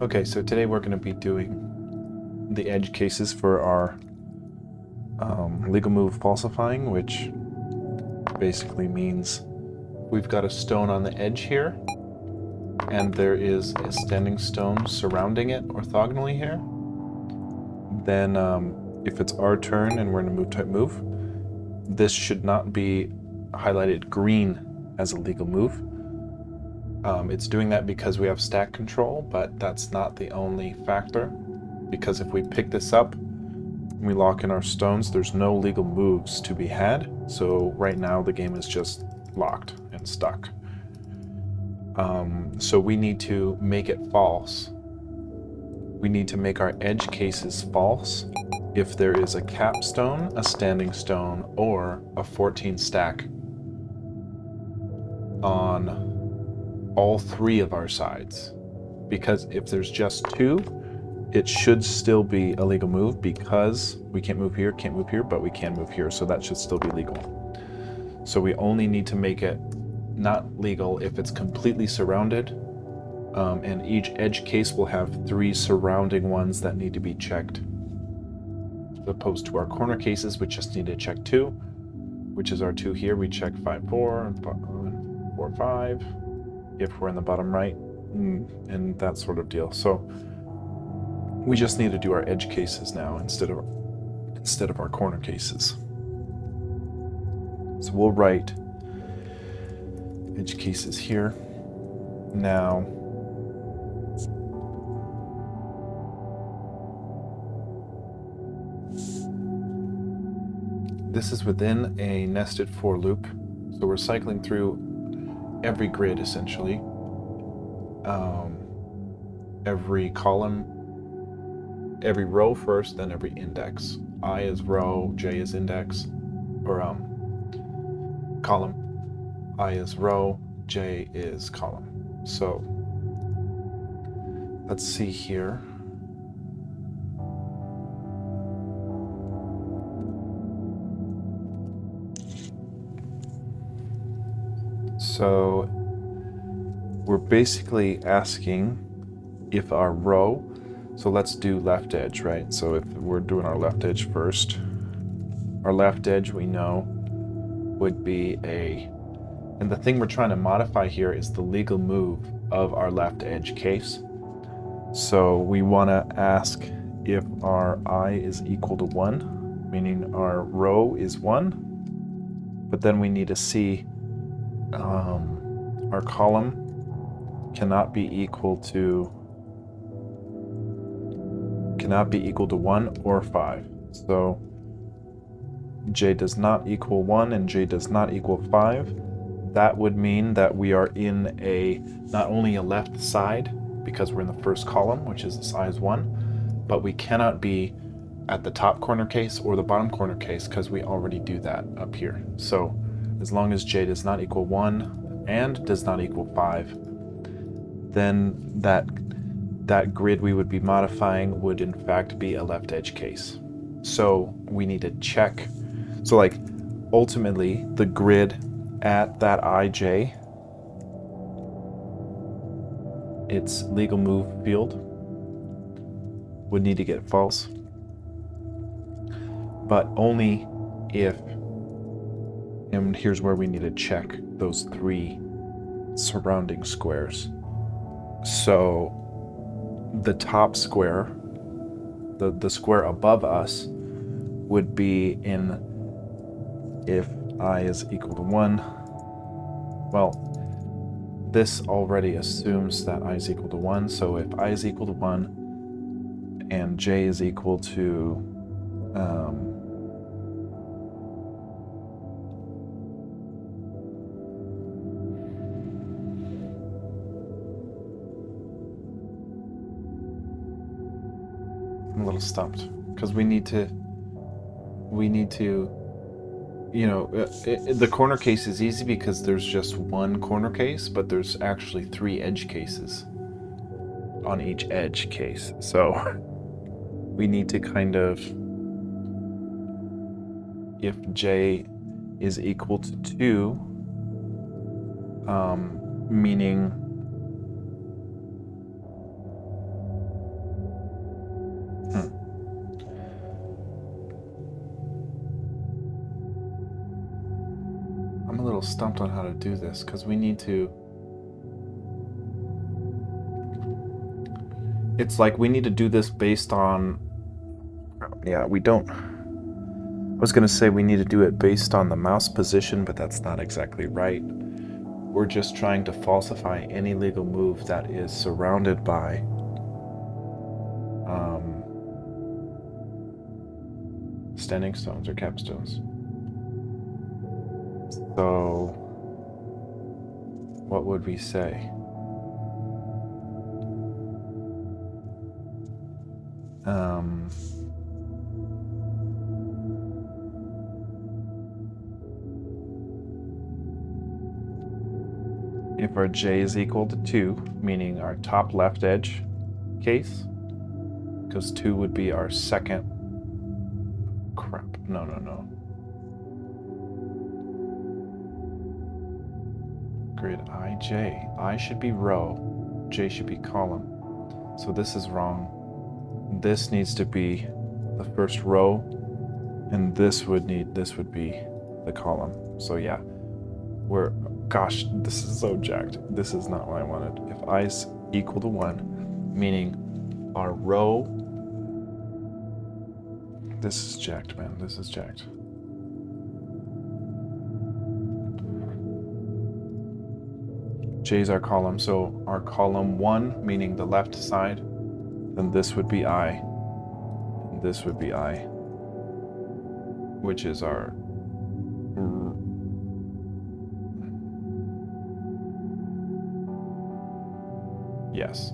Okay, so today we're going to be doing the edge cases for our legal move falsifying, which basically means we've got a stone on the edge here, and there is a standing stone surrounding it orthogonally here. Then if it's our turn and we're in a move type move, this should not be highlighted green as a legal move. It's doing that because we have stack control, but that's not the only factor, because if we pick this up and we lock in our stones, there's no legal moves to be had. So right now the game is just locked and stuck. So we need to make it false. We need to make our edge cases false if there is a capstone, a standing stone, or a 14 stack on all three of our sides. Because if there's just two, it should still be a legal move, because we can't move here, but we can move here, so that should still be legal. So we only need to make it not legal if it's completely surrounded, and each edge case will have 3 surrounding ones that need to be checked, as opposed to our corner cases, which just need to check 2, which is our 2 here. We check 5, 4, and 4, 5, if we're in the bottom right, and that sort of deal. So we just need to do our edge cases now instead of our corner cases. So we'll write edge cases here. Now this is within a nested for loop, so we're cycling through every grid essentially, every column, every row first, then every index. I is row, J is index, or column. I is row, J is column. So let's see here. So we're basically asking if our row, so let's do left edge, right? So if we're doing our left edge first, our left edge we know would be and the thing we're trying to modify here is the legal move of our left edge case. So we want to ask if our I is equal to 1, meaning our row is 1, but then we need to see our column cannot be equal to 1 or 5. So J does not equal 1 and J does not equal 5. That would mean that we are in not only a left side, because we're in the first column, which is the size 1, but we cannot be at the top corner case or the bottom corner case, because we already do that up here. So as long as J does not equal 1 and does not equal 5, then that grid we would be modifying would in fact be a left edge case. So we need to check. So like ultimately the grid at that IJ, its legal move field would need to get false, but only if, and here's where we need to check those 3 surrounding squares. So the top square, the square above us, would be in if I is equal to 1. Well, this already assumes that I is equal to 1, so if I is equal to 1 and J is equal to I'm a little stumped, because we need to, the corner case is easy because there's just one corner case, but there's actually 3 edge cases on each edge case. So we need to kind of, if J is equal to 2, meaning little stumped on how to do this because we need to. It's like we need to do this based on. Yeah, we don't. I was going to say we need to do it based on the mouse position, but that's not exactly right. We're just trying to falsify any legal move that is surrounded by standing stones or capstones. So, what would we say? If our j is equal to 2, meaning our top left edge case, because 2 would be our second. Crap. No. Grid ij. I should be row, j should be column. So this is wrong. This needs to be the first row, and this would be the column. So yeah, gosh, this is so jacked. This is not what I wanted. If I is equal to 1, meaning our row, this is jacked, man. This is jacked. J is our column, so our column 1, meaning the left side, then this would be I, and this would be I, which is our yes.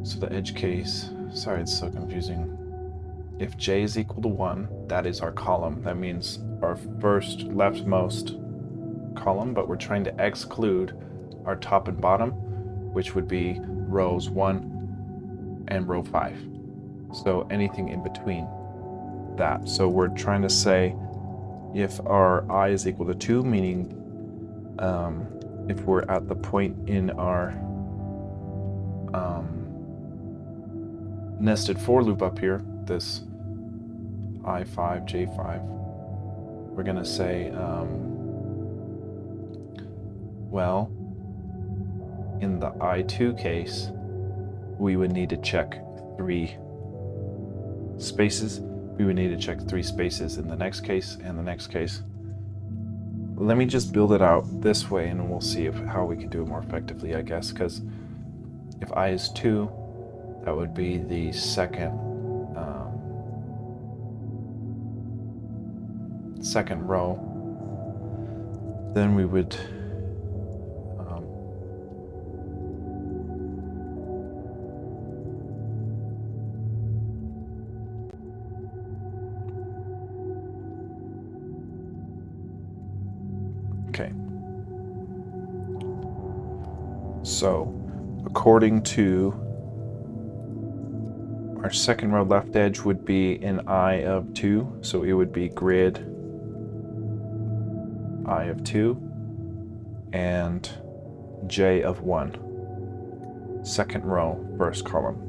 So the edge case, sorry, it's so confusing. If j is equal to 1, that is our column. That means our first leftmost column, but we're trying to exclude our top and bottom, which would be rows 1 and row 5. So anything in between that. So we're trying to say if our I is equal to 2, meaning if we're at the point in our nested for loop up here, this I5, J5, we're going to say, well, in the I2 case, we would need to check 3 spaces. We would need to check 3 spaces in the next case and the next case. Let me just build it out this way and we'll see how we can do it more effectively, I guess, because if I is 2, that would be the second row. Then we would okay. So according to our second row left edge would be an I of 2, so it would be grid I of 2 and j of 1. Second row, first column.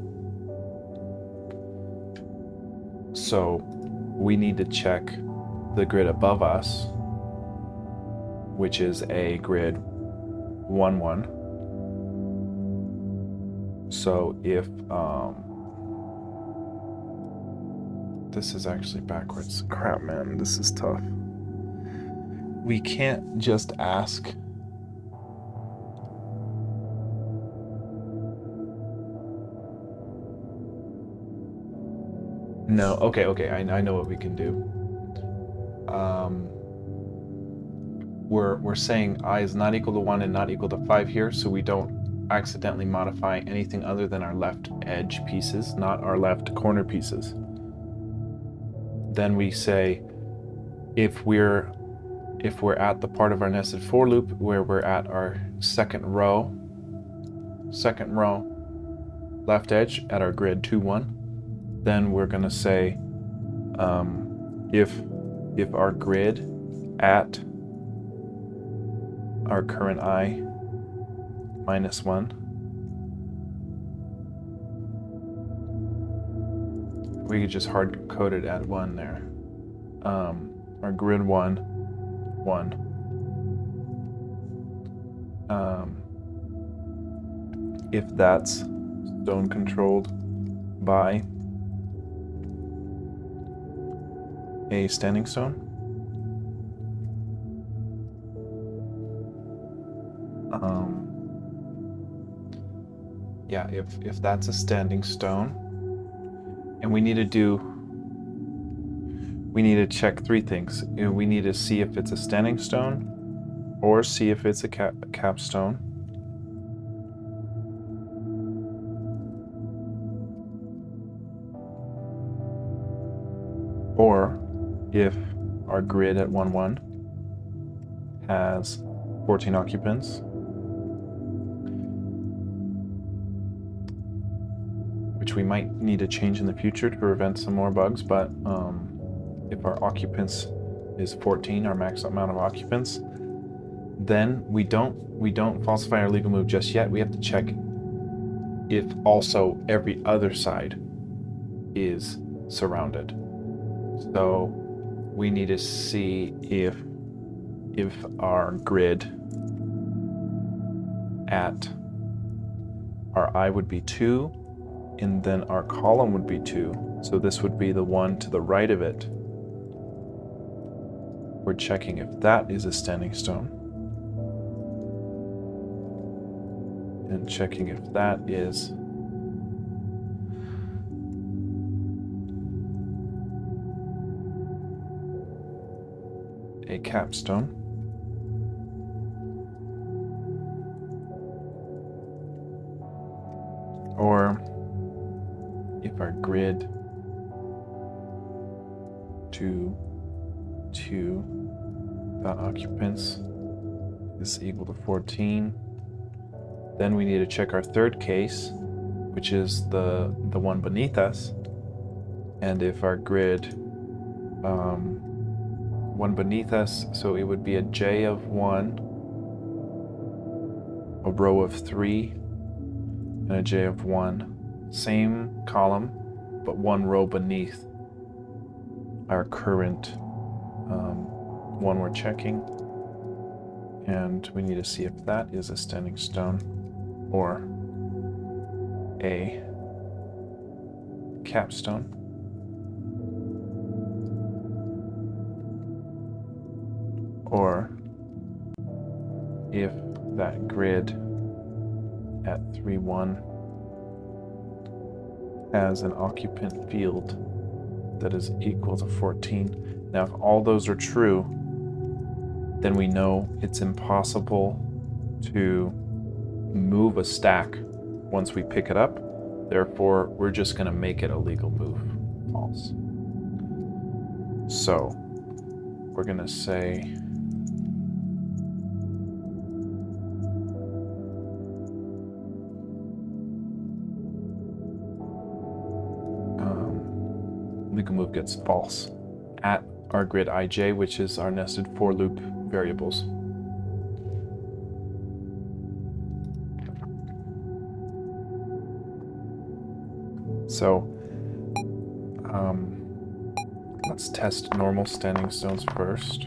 So we need to check the grid above us, which is a grid 1, 1. So if this is actually backwards. Crap, man, this is tough. We can't just ask. No, okay, I know what we can do. We're saying I is not equal to 1 and not equal to 5 here, so we don't accidentally modify anything other than our left edge pieces, not our left corner pieces. Then we say if we're at the part of our nested for loop where we're at our second row left edge at our grid 2, 1, then we're going to say if our grid at our current I minus 1, we could just hard code it at 1 there. Our grid 1, 1, if that's stone controlled by a standing stone. Yeah, if that's a standing stone, and we need to check three things. We need to see if it's a standing stone, or see if it's a capstone, or if our grid at 1-1 has 14 occupants, which we might need to change in the future to prevent some more bugs, but if our occupants is 14, our max amount of occupants, then we don't falsify our legal move just yet. We have to check if also every other side is surrounded. So we need to see if our grid at our I would be 2, and then our column would be 2. So this would be the one to the right of it. We're checking if that is a standing stone, and checking if that is a capstone, or if our grid to the occupants is equal to 14, then we need to check our third case, which is the one beneath us, and if our grid one beneath us, so it would be a J of 1, a row of 3, and a J of 1, same column, but one row beneath our current one we're checking, and we need to see if that is a standing stone or a capstone. Or if that grid at 3-1 has an occupant field that is equal to 14. Now, if all those are true, then we know it's impossible to move a stack once we pick it up. Therefore, we're just going to make it a legal move. False. So, we're going to say legal move gets false at our grid ij, which is our nested for loop variables. So let's test normal standing stones first.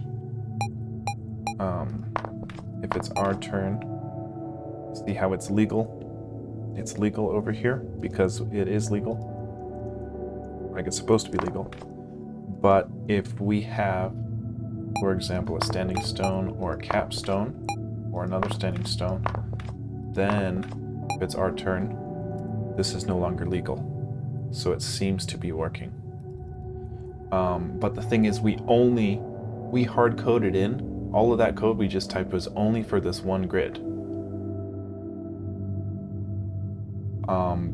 If it's our turn, see how it's legal. It's legal over here because it is legal. Like it's supposed to be legal. But if we have, for example, a standing stone or a capstone or another standing stone, then if it's our turn, this is no longer legal. So it seems to be working. But the thing is, we hard coded in all of that code we just typed was only for this one grid.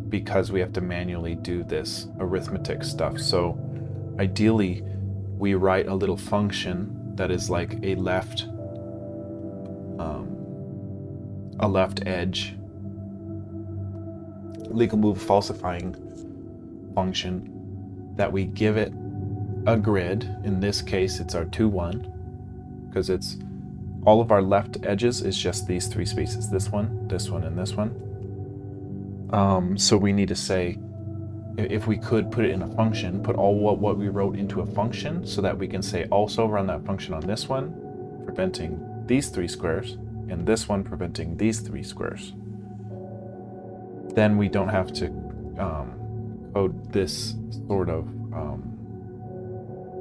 Because we have to manually do this arithmetic stuff. So ideally, we write a little function that is like a left edge legal move falsifying function that we give it a grid. In this case, it's our 2-1, because it's all of our left edges is just these three spaces, this one, and this one. So we need to say, if we could put it in a function, put all what we wrote into a function so that we can say also run that function on this one, preventing these three squares, and this one preventing these 3 squares. Then we don't have to code this sort of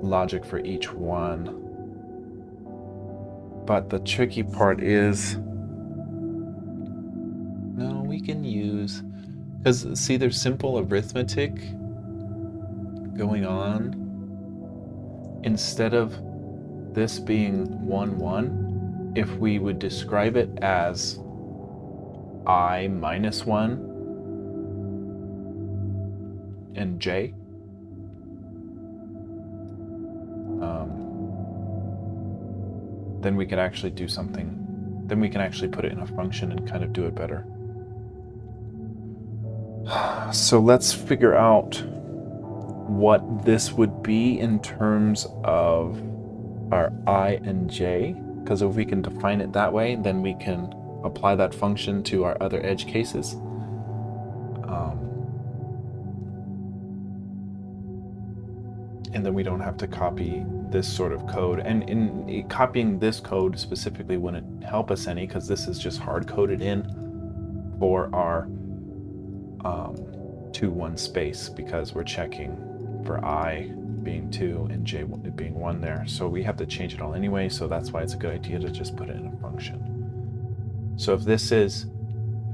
logic for each one. But the tricky part is, no, we can use, because see, there's simple arithmetic going on. Instead of this being 1, 1, if we would describe it as I minus 1 and j, then we could actually do something. Then we can actually put it in a function and kind of do it better. So let's figure out what this would be in terms of our I and j, because if we can define it that way, then we can apply that function to our other edge cases. And then we don't have to copy this sort of code. And in copying this code specifically wouldn't help us any, because this is just hard coded in for our 2, 1 space, because we're checking for I being 2 and j being 1 there. So we have to change it all anyway, so that's why it's a good idea to just put it in a function. So if this is,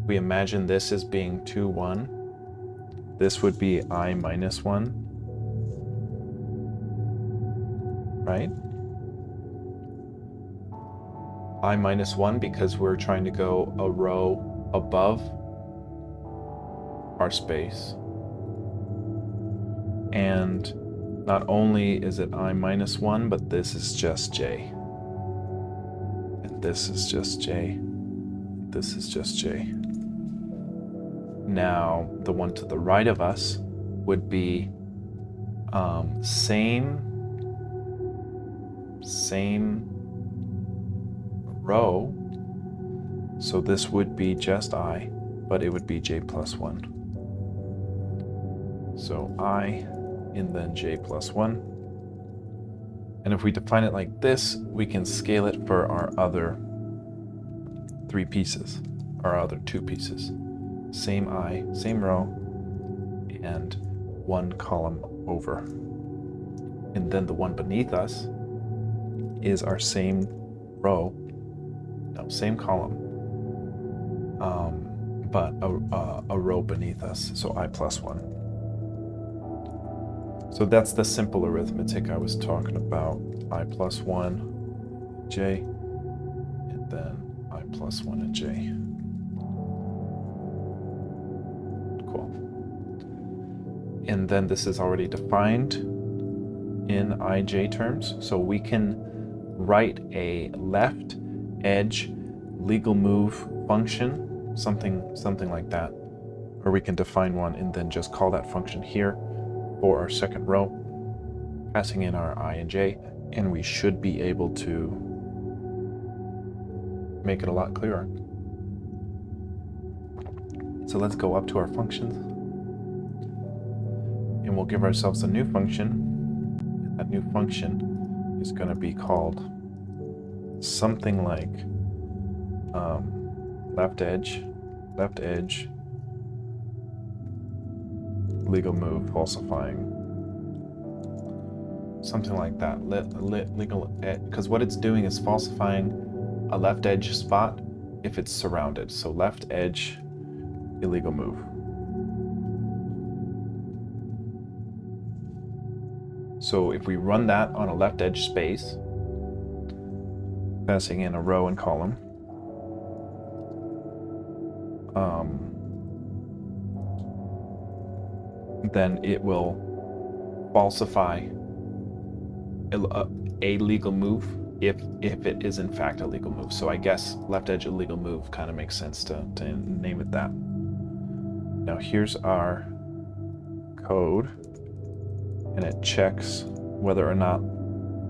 we imagine this as being 2, 1, this would be I minus 1, right? I minus 1 because we're trying to go a row above our space. And not only is it I minus 1, but this is just j. And this is just j. This is just j. Now, the one to the right of us would be same row. So this would be just I, but it would be j plus 1. So I and then j plus 1. And if we define it like this, we can scale it for our other 3 pieces, our other 2 pieces. Same I, same row, and 1 column over. And then the one beneath us is our same row, no, same column, but a row beneath us, so I plus 1. So that's the simple arithmetic I was talking about. I plus 1, j, and then I plus 1 and j. Cool. And then this is already defined in ij terms, so we can write a left edge legal move function, something like that, or we can define one and then just call that function here for our second row, passing in our I and j, and we should be able to make it a lot clearer. So let's go up to our functions, and we'll give ourselves a new function. That new function is going to be called something like left edge legal move falsifying, something like that. Legal edge, because what it's doing is falsifying a left edge spot if it's surrounded. So left edge illegal move. So if we run that on a left edge space, passing in a row and column, then it will falsify a legal move if it is in fact a legal move. So I guess left edge illegal move kind of makes sense to name it that. Now here's our code, and it checks whether or not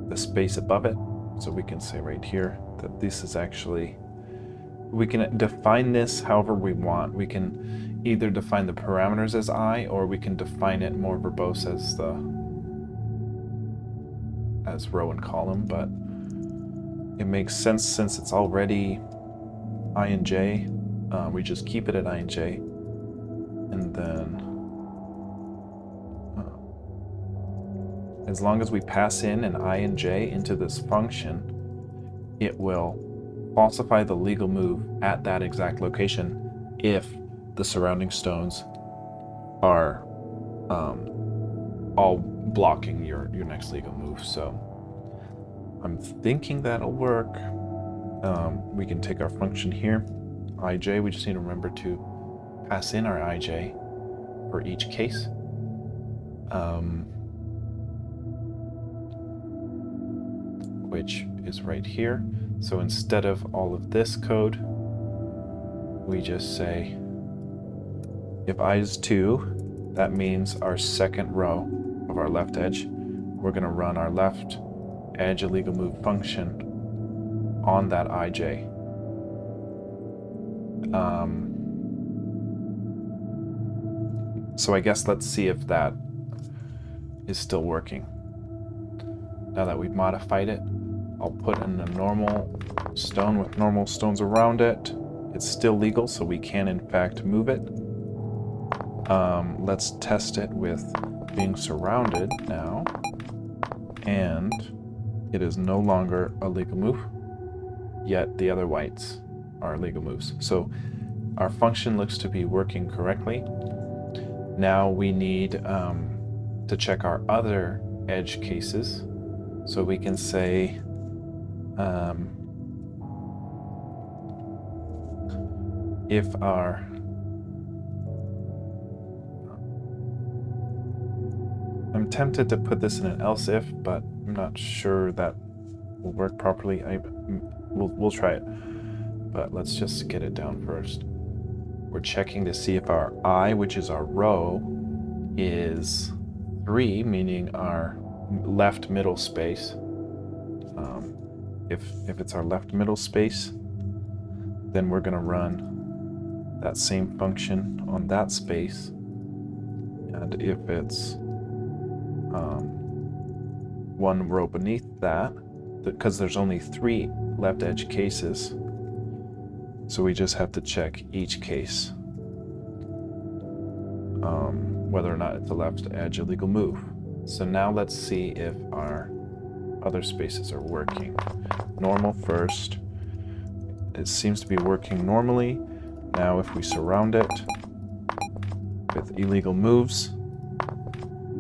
the space above it. So we can say right here that this is actually, we can define this however we want. We can either define the parameters as I, or we can define it more verbose as row and column, but it makes sense since it's already I and J, we just keep it at I and J, and then as long as we pass in an I and J into this function, it will falsify the legal move at that exact location if the surrounding stones are all blocking your next legal move. So I'm thinking that'll work. We can take our function here, ij. We just need to remember to pass in our ij for each case. Which is right here. So instead of all of this code, we just say if I is 2, that means our second row of our left edge, we're going to run our left edge illegal move function on that ij. So I guess let's see if that is still working. Now that we've modified it, I'll put in a normal stone with normal stones around it. It's still legal, so we can in fact move it. Let's test it with being surrounded now, and it is no longer a legal move, yet the other whites are legal moves. So our function looks to be working correctly. Now we need to check our other edge cases. So we can say if our I'm tempted to put this in an else if, but I'm not sure that will work properly. We'll try it, but let's just get it down first. We're checking to see if our I, which is our row, is 3, meaning our left middle space. If it's our left middle space, then we're going to run that same function on that space. And if it's one row beneath that, because there's only 3 left edge cases, so we just have to check each case whether or not it's a left edge illegal move. So now let's see if our other spaces are working. Normal first. It seems to be working normally. Now if we surround it with illegal moves,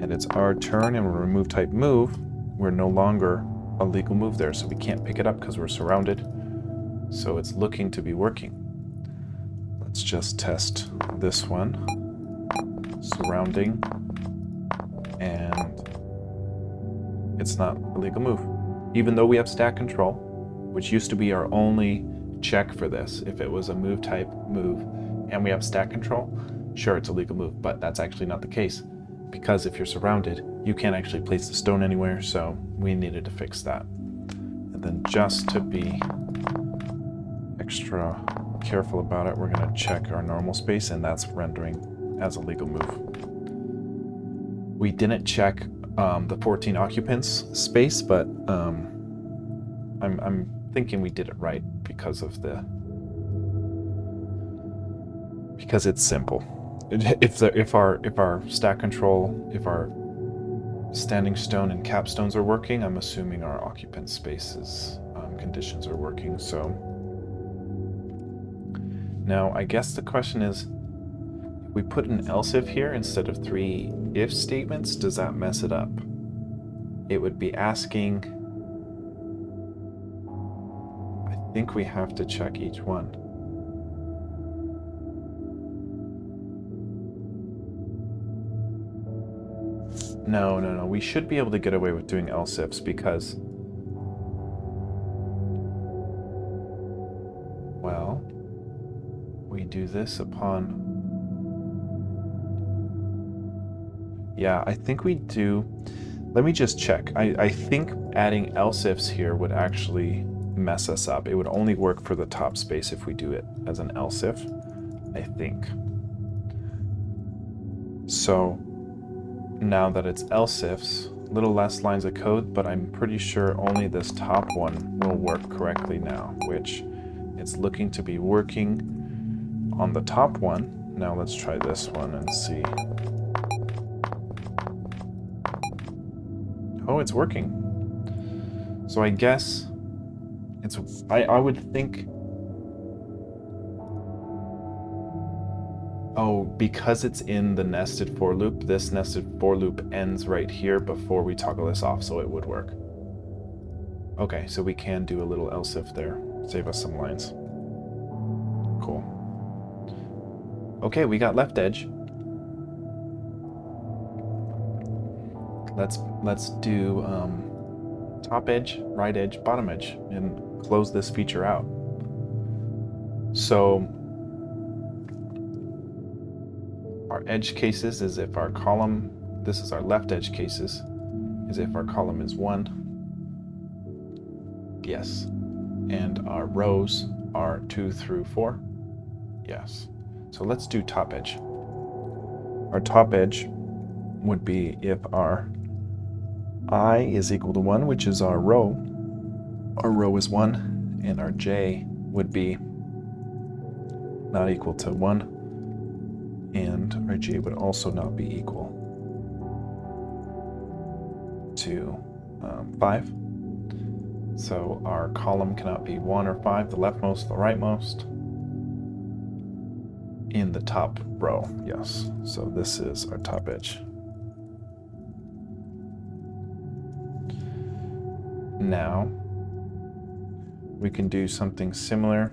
and it's our turn and we remove type move, we're no longer a legal move there, so we can't pick it up because we're surrounded. So it's looking to be working. Let's just test this one. Surrounding, and it's not a legal move. Even though we have stack control, which used to be our only check for this, if it was a move type move and we have stack control, sure, it's a legal move, but that's actually not the case, because if you're surrounded, you can't actually place the stone anywhere, so we needed to fix that. And then just to be extra careful about it, we're going to check our normal space, and that's rendering as a legal move. We didn't check the 14 occupants space, but I'm thinking we did it right because it's simple. If our stack control, if our standing stone and capstones are working, I'm assuming our occupant spaces conditions are working. So now I guess the question is, we put an else if here instead of 3 if statements, does that mess it up? It would be asking, I think we have to check each one. No, we should be able to get away with doing else ifs because, well, we do this upon, yeah, I think we do. Let me just check. I think adding else ifs here would actually mess us up. It would only work for the top space if we do it as an else if, I think. So now that it's else ifs, a little less lines of code, but I'm pretty sure only this top one will work correctly now, which It's looking to be working on the top one. Now let's try this one and see. Oh, it's working. So I guess I would think, oh, because it's in the nested for loop, this nested for loop ends right here before we toggle this off, so it would work. Okay, so we can do a little else if there, save us some lines. Cool. Okay, we got left edge. Let's do top edge, right edge, bottom edge, and close this feature out. So our edge cases is if our column, this is our left edge cases, is if our column is 1. Yes. And our rows are 2 through 4. Yes. So let's do top edge. Our top edge would be if our I is equal to 1, which is our row is 1, and our j would be not equal to 1, and our j would also not be equal to 5. So our column cannot be 1 or 5, the leftmost, the rightmost, in the top row. Yes. So this is our top edge. Now we can do something similar,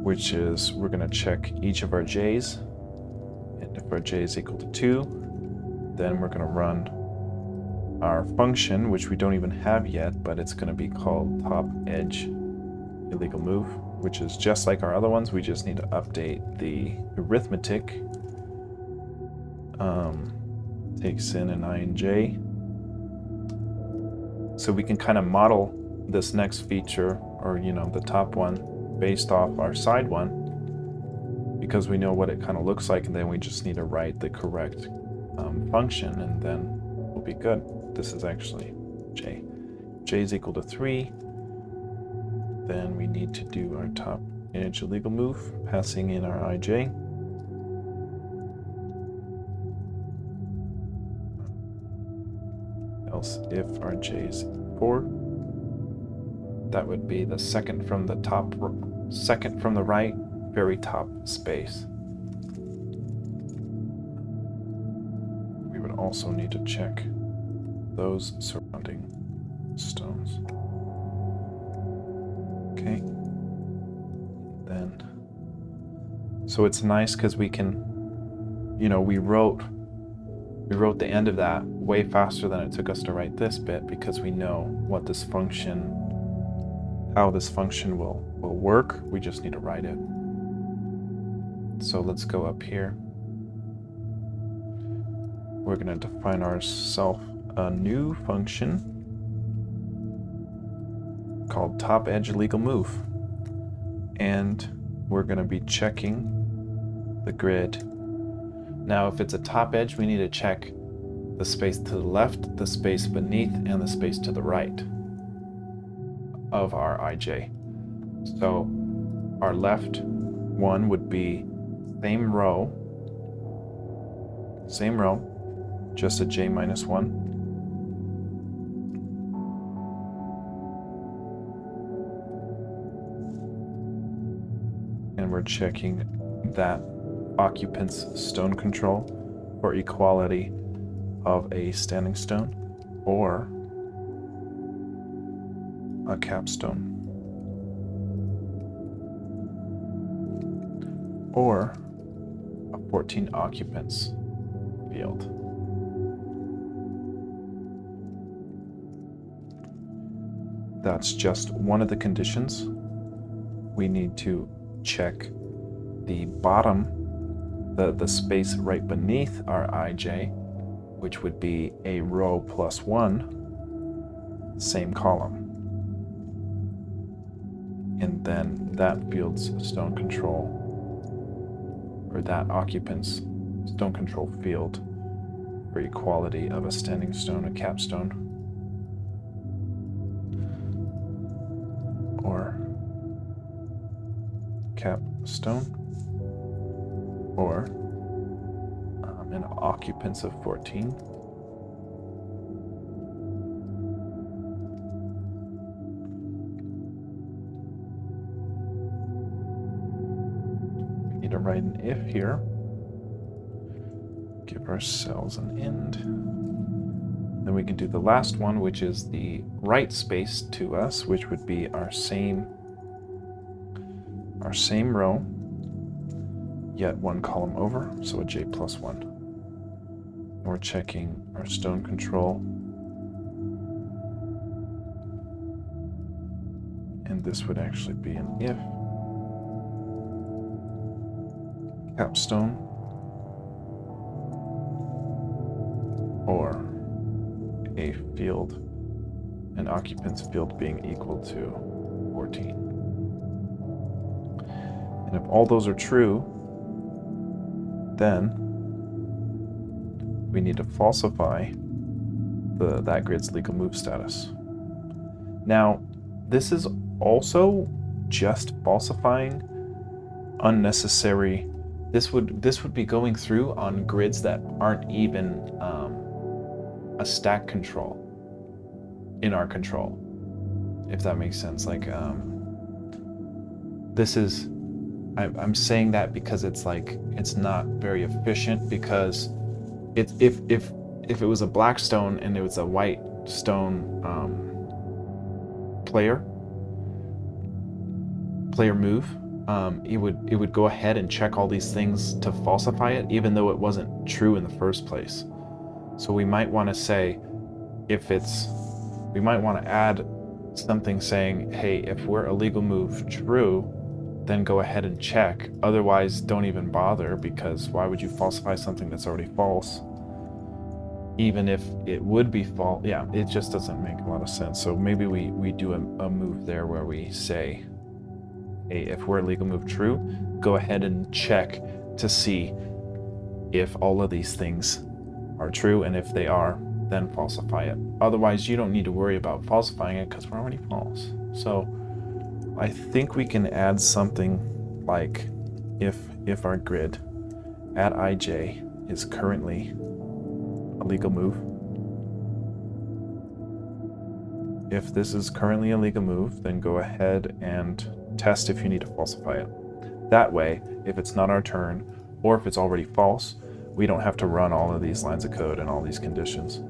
which is we're going to check each of our j's, and if our j is equal to 2, then we're going to run our function, which we don't even have yet, but it's going to be called top edge illegal move, which is just like our other ones. We just need to update the arithmetic. Takes in an I and j. So we can kind of model this next feature, or the top one, based off our side one, because we know what it kind of looks like, and then we just need to write the correct function, and then we'll be good. This is actually j. J is equal to 3. Then we need to do our top edge illegal move, passing in our ij. Else, if our j is 4, that would be the second from the top, second from the right, very top space. We would also need to check those surrounding stones. Okay. Then, so it's nice because we can, we wrote the end of that way faster than it took us to write this bit, because we know what this function, how this function will work. We just need to write it. So let's go up here. We're going to define ourselves a new function called top edge illegal move, and we're going to be checking the grid. Now if it's a top edge, we need to check the space to the left, the space beneath, and the space to the right of our ij. So our left one would be same row, just a j minus 1. And we're checking that occupant's stone control for equality of a standing stone or a capstone, or a 14 occupants field. That's just one of the conditions. We need to check the bottom, the space right beneath our ij, which would be a row plus 1, same column. And then that field's stone control, or that occupant's stone control field for equality of a standing stone, a capstone, or capstone, or an occupants of 14. We need to write an if here. Give ourselves an end. Then we can do the last one, which is the right space to us, which would be our same row, yet one column over, so a j plus 1. And we're checking our stone control. And this would actually be an if capstone, or a field, an occupants field being equal to 14. And if all those are true, then we need to falsify that grid's legal move status. Now, this is also just falsifying unnecessary. This would be going through on grids that aren't even a stack control in our control, if that makes sense. Like this is, I'm saying that because it's like it's not very efficient, because it's if it was a black stone and it was a white stone player move, it would go ahead and check all these things to falsify it, even though it wasn't true in the first place. So we might want to say, we might want to add something saying, hey, if we're a legal move true, then go ahead and check. Otherwise, don't even bother, because why would you falsify something that's already false? Even if it would be false, yeah, it just doesn't make a lot of sense. So maybe we do a move there where we say, hey, if we're a legal move true, go ahead and check to see if all of these things are true, and if they are, then falsify it. Otherwise, you don't need to worry about falsifying it because we're already false. So I think we can add something like, if our grid at ij is currently a legal move, if this is currently a legal move, then go ahead and test if you need to falsify it. That way, if it's not our turn, or if it's already false, we don't have to run all of these lines of code and all these conditions.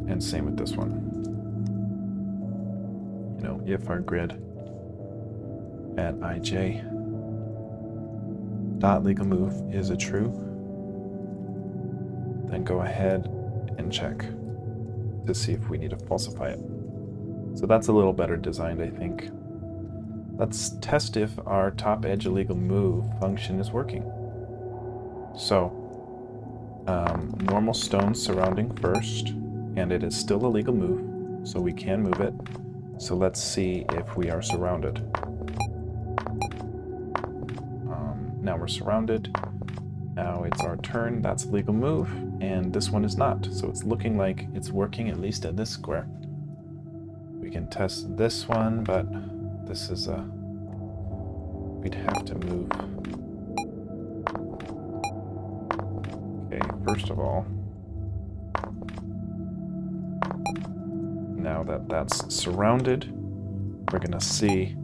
And same with this one. You know, if our grid at ij dot legal move is a true, then go ahead and check to see if we need to falsify it. So that's a little better designed, I think. Let's test if our top edge illegal move function is working. So, normal stone surrounding first, and it is still a legal move, so we can move it. So let's see if we are surrounded. Now we're surrounded. Now it's our turn. That's a legal move, and this one is not. So it's looking like it's working, at least at this square. We can test this one, but this is we'd have to move. Okay, first of all, now that that's surrounded, we're gonna see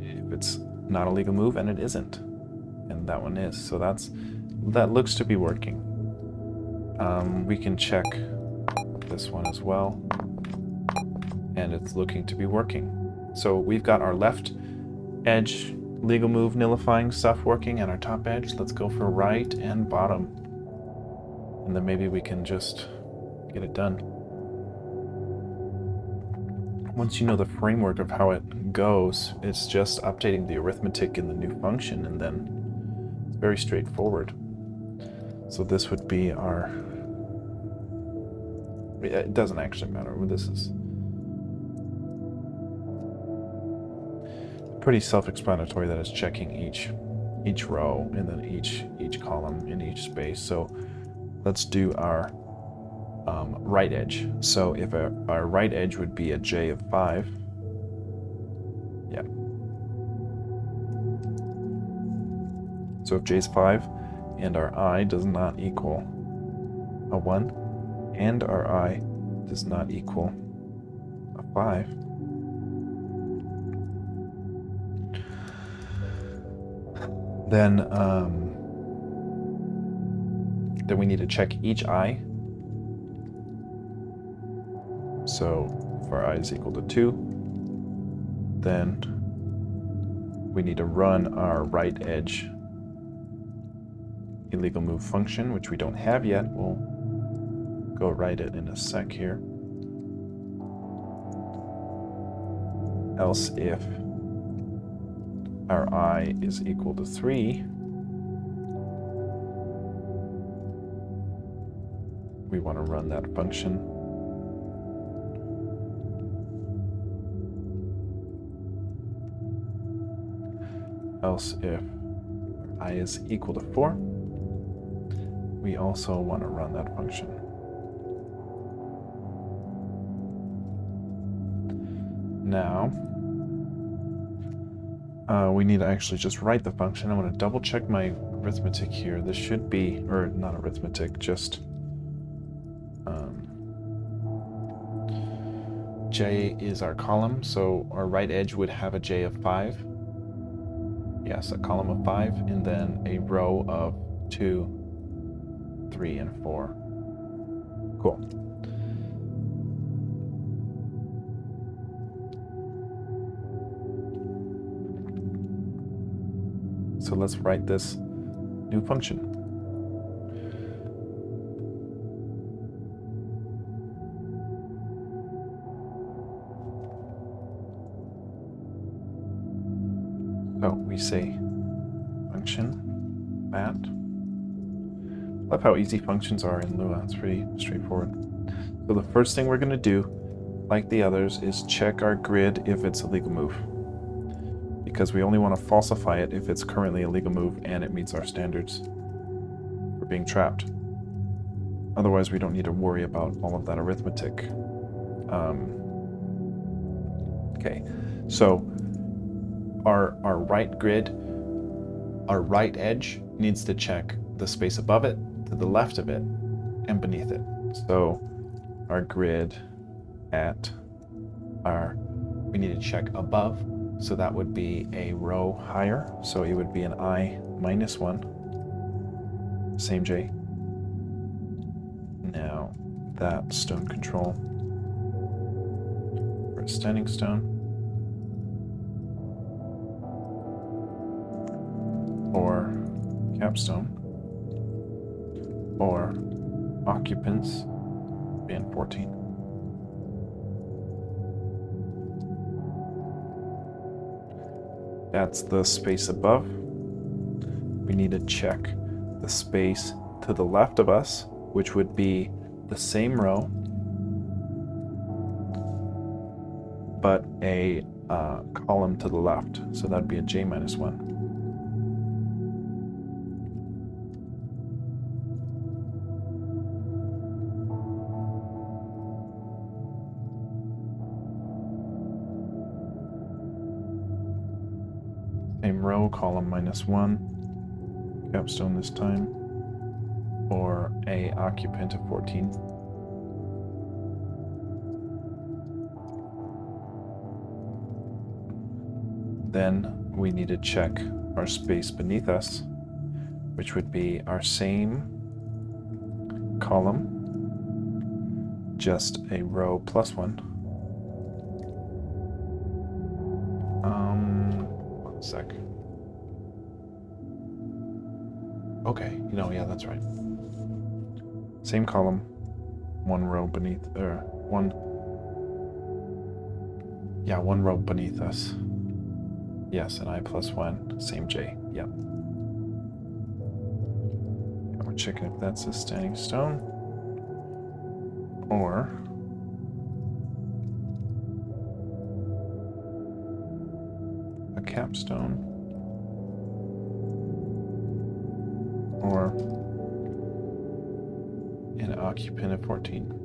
if it's not a legal move, and it isn't, and that one is. So that looks to be working. We can check this one as well, and it's looking to be working. So we've got our left edge legal move nullifying stuff working, and our top edge. Let's go for right and bottom, and then maybe we can just get it done. Once you know the framework of how it goes, it's just updating the arithmetic in the new function, and then it's very straightforward. So this would be our, it doesn't actually matter. This is pretty self-explanatory that it's checking each row and then each column in each space. So let's do our right edge. So if our right edge would be a j of 5, So if j is 5 and our I does not equal a 1 and our I does not equal a 5, then we need to check each I. So if our I is equal to 2, then we need to run our right edge illegal move function, which we don't have yet. We'll go write it in a sec here. Else if our I is equal to 3, we want to run that function. Else if I is equal to 4, we also want to run that function. Now, we need to actually just write the function. I want to double check my arithmetic here. This should be, or not arithmetic, just j is our column, so our right edge would have a j of 5. Yes, a column of 5, and then a row of 2, 3, and 4. Cool. So let's write this new function. So we say function mat. Love how easy functions are in Lua. It's pretty straightforward. So the first thing we're going to do, like the others, is check our grid if it's a legal move, because we only want to falsify it if it's currently a legal move and it meets our standards for being trapped. Otherwise, we don't need to worry about all of that arithmetic. Okay, so our right grid, our right edge needs to check the space above it, to the left of it, and beneath it. So our grid at we need to check above, so that would be a row higher. So it would be an I minus 1, same J. Now that stone control for a standing stone, or capstone, or occupants being 14. That's the space above. We need to check the space to the left of us, which would be the same row, but a column to the left. So that'd be a J minus 1. Same row, column minus 1, capstone this time, or a occupant of 14. Then we need to check our space beneath us, which would be our same column, just a row plus 1. One sec. Okay, yeah, that's right. Same column, one row beneath, one row beneath us. Yes, and I plus 1, same J, yep. And we're checking if that's a standing stone, or a capstone, or an occupant of 14.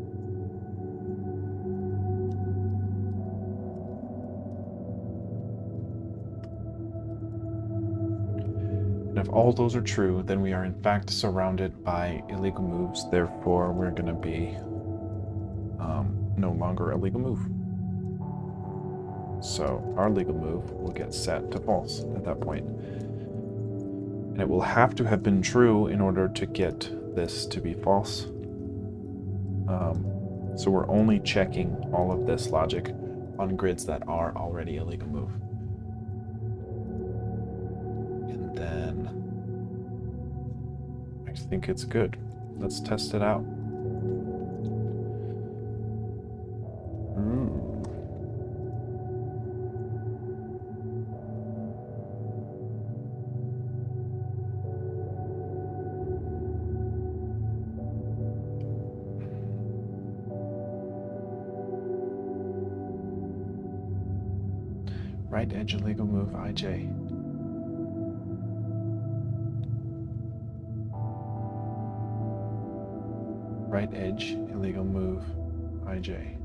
And if all those are true, then we are in fact surrounded by illegal moves. Therefore, we're going to be no longer a legal move. So our legal move will get set to false at that point. And it will have to have been true in order to get this to be false. So we're only checking all of this logic on grids that are already a legal move. And then I think it's good. Let's test it out. Right edge illegal move IJ. Right edge illegal move IJ.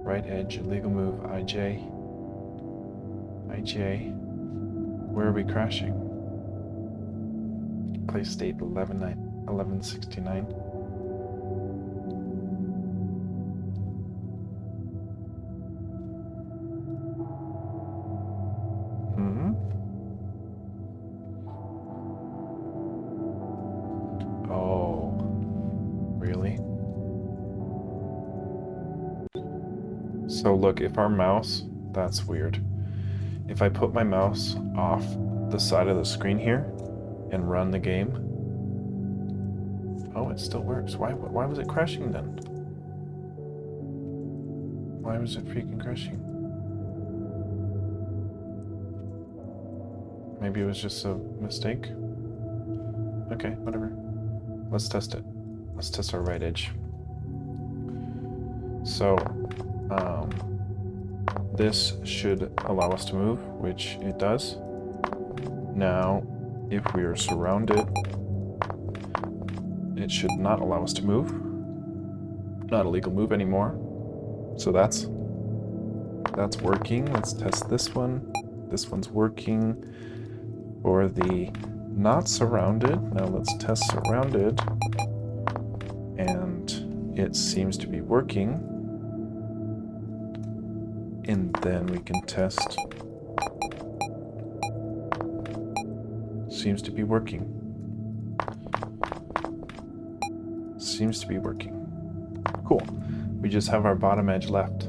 Right edge illegal move IJ. IJ. Where are we crashing? Place state 1169. Oh, really? So look, if our mouse, that's weird. If I put my mouse off the side of the screen here and run the game, oh, it still works. Why was it crashing then? Why was it freaking crashing? Maybe it was just a mistake? Okay, whatever. Let's test it. Let's test our right edge. So, this should allow us to move, which it does. Now, if we are surrounded, it should not allow us to move. Not a legal move anymore. So that's working. Let's test this one. This one's working. For the not surrounded, now let's test surrounded. And it seems to be working. And then we can test. Seems to be working. Seems to be working. Cool. We just have our bottom edge left.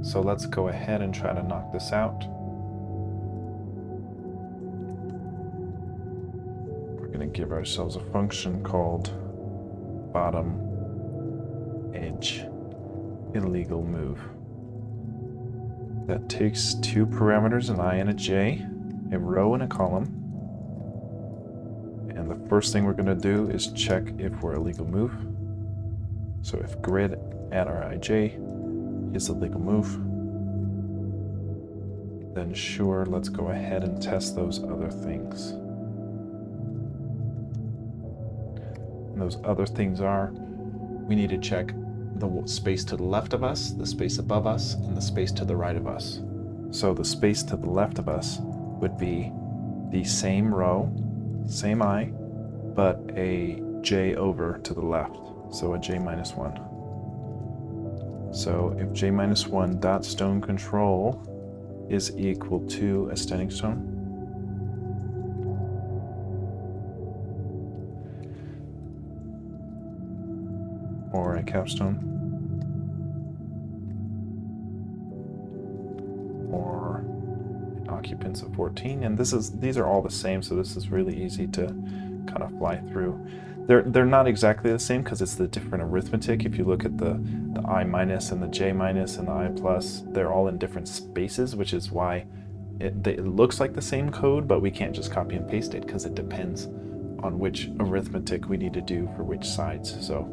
So let's go ahead and try to knock this out. We're going to give ourselves a function called bottom edge illegal move. That takes two parameters, an I and a j, a row and a column. And the first thing we're going to do is check if we're a legal move. So if grid at our ij is a legal move, then sure, let's go ahead and test those other things. And those other things are, we need to check the space to the left of us, the space above us, and the space to the right of us. So the space to the left of us would be the same row, same I, but a j over to the left, so a j minus 1. So if j minus 1 dot stone control is equal to a standing stone, or a capstone, or an occupants of 14, and these are all the same, so this is really easy to kind of fly through. They're not exactly the same because it's the different arithmetic. If you look at the I minus and the j minus and the I plus, they're all in different spaces, which is why it looks like the same code, but we can't just copy and paste it because it depends on which arithmetic we need to do for which sides. So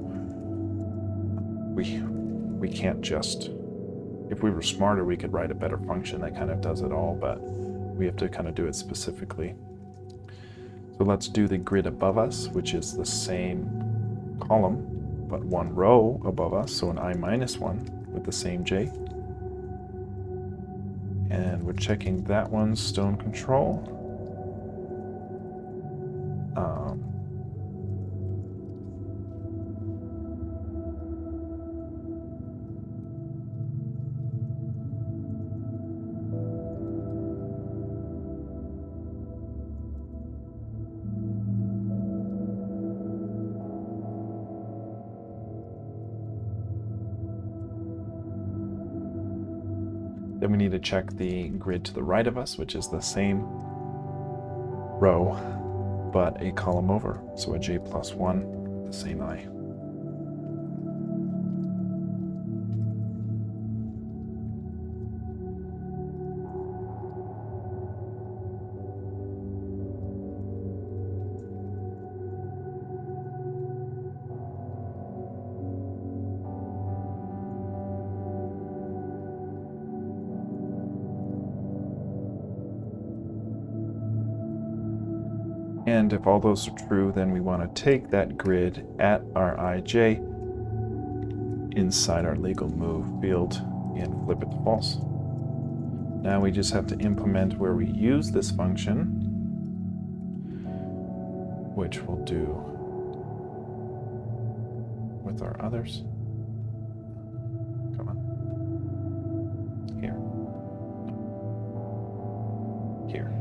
we can't just, if we were smarter, we could write a better function that kind of does it all, but we have to kind of do it specifically. So let's do the grid above us, which is the same column, but one row above us, so an I minus 1 with the same j. And we're checking that one's stone control. Then we need to check the grid to the right of us, which is the same row, but a column over. So a J plus 1, the same I. And if all those are true, then we want to take that grid at our IJ inside our legal move field and flip it to false. Now we just have to implement where we use this function, which we'll do with our others. Come on. Here. Here.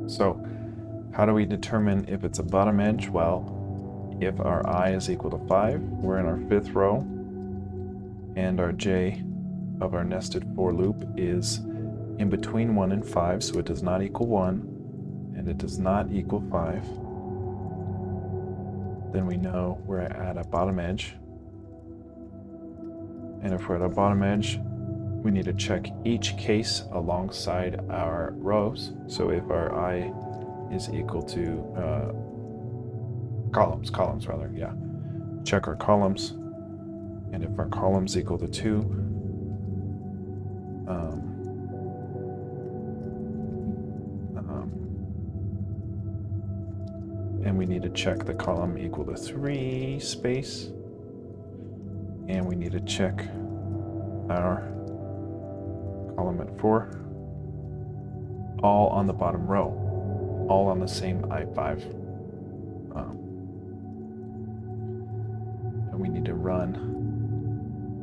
So, how do we determine if it's a bottom edge? Well, if our I is equal to 5, we're in our 5th row, and our J of our nested for loop is in between 1 and 5, so it does not equal 1, and it does not equal 5. Then we know we're at a bottom edge. And if we're at a bottom edge, we need to check each case alongside our rows. So if our I is equal to columns rather, yeah. Check our columns, and if our columns equal to 2, and we need to check the column equal to 3 space, and we need to check our column at 4, all on the bottom row, all on the same I5. And we need to run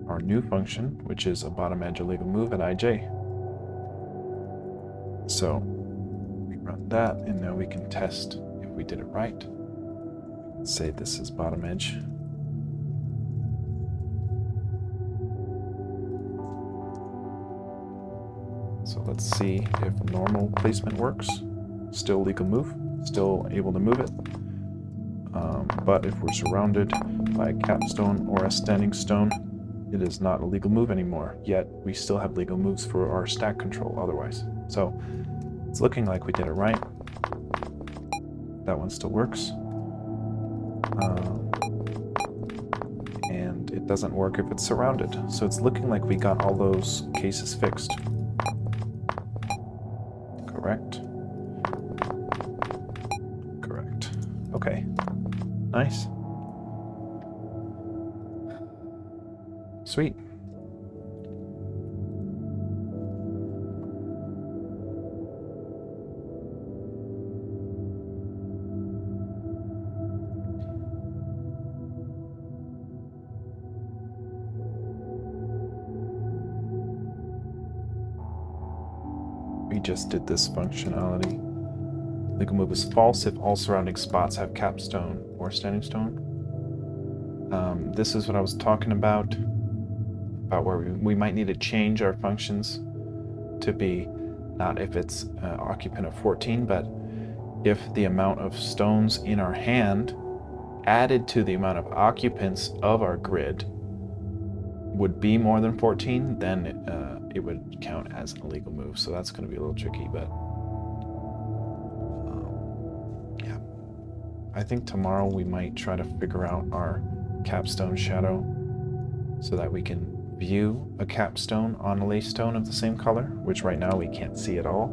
our new function, which is a bottom edge illegal move at IJ. So we run that, and now we can test if we did it right. Say this is bottom edge. So let's see if normal placement works. Still legal move, still able to move it. But if we're surrounded by a capstone or a standing stone, it is not a legal move anymore. Yet we still have legal moves for our stack control otherwise. So it's looking like we did it right. That one still works. And it doesn't work if it's surrounded. So it's looking like we got all those cases fixed. Correct. Correct. Okay. Nice. Sweet. We just did this functionality. Legal move is false if all surrounding spots have capstone or standing stone. This is what I was talking about where we might need to change our functions to be not if it's occupant of 14, but if the amount of stones in our hand added to the amount of occupants of our grid would be more than 14, then it would count as an illegal move. So that's going to be a little tricky, but yeah. I think tomorrow we might try to figure out our capstone shadow so that we can view a capstone on a laystone of the same color, which right now we can't see at all.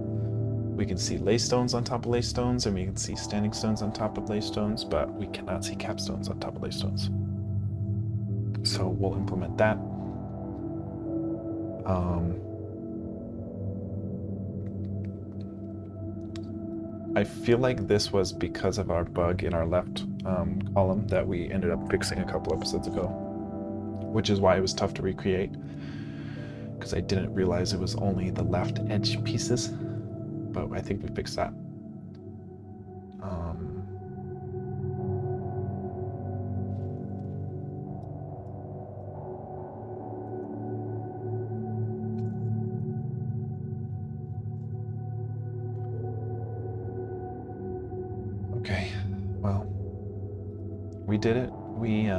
We can see laystones on top of laystones, and we can see standing stones on top of laystones, but we cannot see capstones on top of laystones. So we'll implement that. I feel like this was because of our bug in our left column that we ended up fixing a couple episodes ago, which is why it was tough to recreate, because I didn't realize it was only the left edge pieces, but I think we fixed that. Okay, well, we did it. We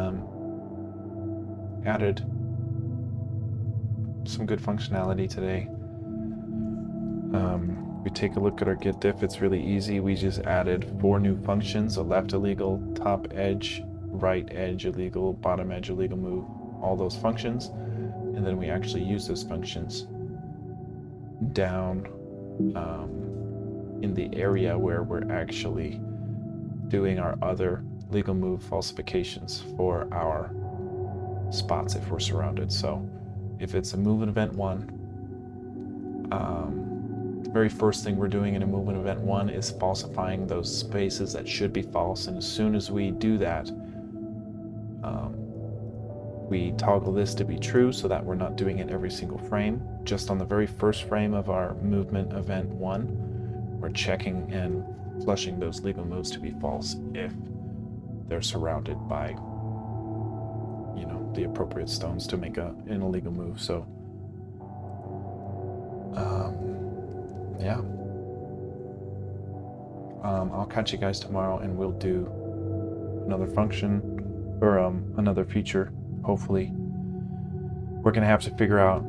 added some good functionality today. We take a look at our git diff. It's really easy. We just added 4 new functions: a left illegal, top edge, right edge illegal, bottom edge illegal move, all those functions. And then we actually use those functions down in the area where we're actually doing our other legal move falsifications for our spots if we're surrounded. So if it's a movement event 1, the very first thing we're doing in a movement event 1 is falsifying those spaces that should be false. And as soon as we do that, we toggle this to be true so that we're not doing it every single frame. Just on the very first frame of our movement event 1, we're checking and flushing those legal moves to be false if they're surrounded by, you know, the appropriate stones to make an illegal move. So yeah, I'll catch you guys tomorrow, and we'll do another function or another feature. Hopefully, we're gonna have to figure out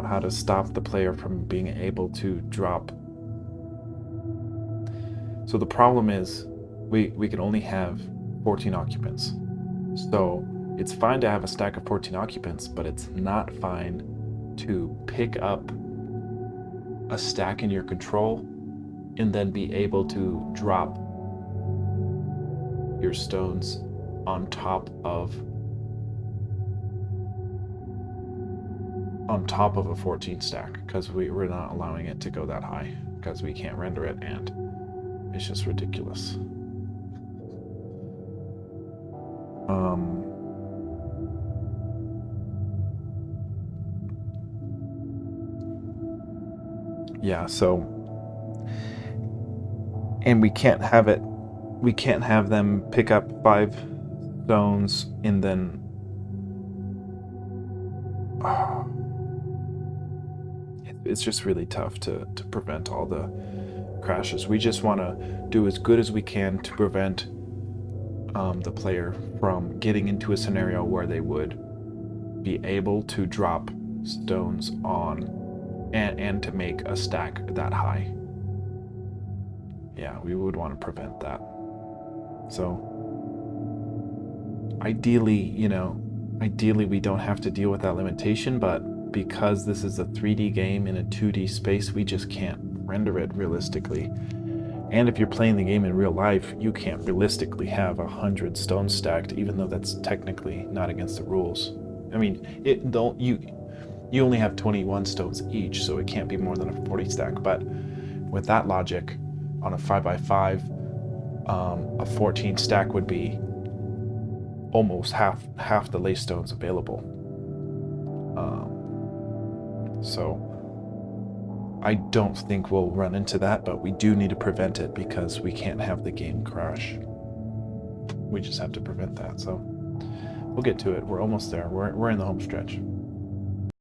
how to stop the player from being able to drop. So the problem is we can only have 14 occupants. So it's fine to have a stack of 14 occupants, but it's not fine to pick up a stack in your control and then be able to drop your stones on top of a 14 stack, because we're not allowing it to go that high because we can't render it, and it's just ridiculous. Yeah, so, and we can't have them pick up 5 stones and then it's just really tough to prevent all the crashes. We just want to do as good as we can to prevent the player from getting into a scenario where they would be able to drop stones on and to make a stack that high. Yeah, we would want to prevent that. So ideally we don't have to deal with that limitation, but because this is a 3D game in a 2D space, we just can't render it realistically. And if you're playing the game in real life, you can't realistically have 100 stones stacked, even though that's technically not against the rules. I mean, you only have 21 stones each, so it can't be more than a 40 stack. But with that logic, on a 5x5, a 14 stack would be almost half the lace stones available. So I don't think we'll run into that, but we do need to prevent it because we can't have the game crash. We just have to prevent that. So we'll get to it. We're almost there. We're in the home stretch.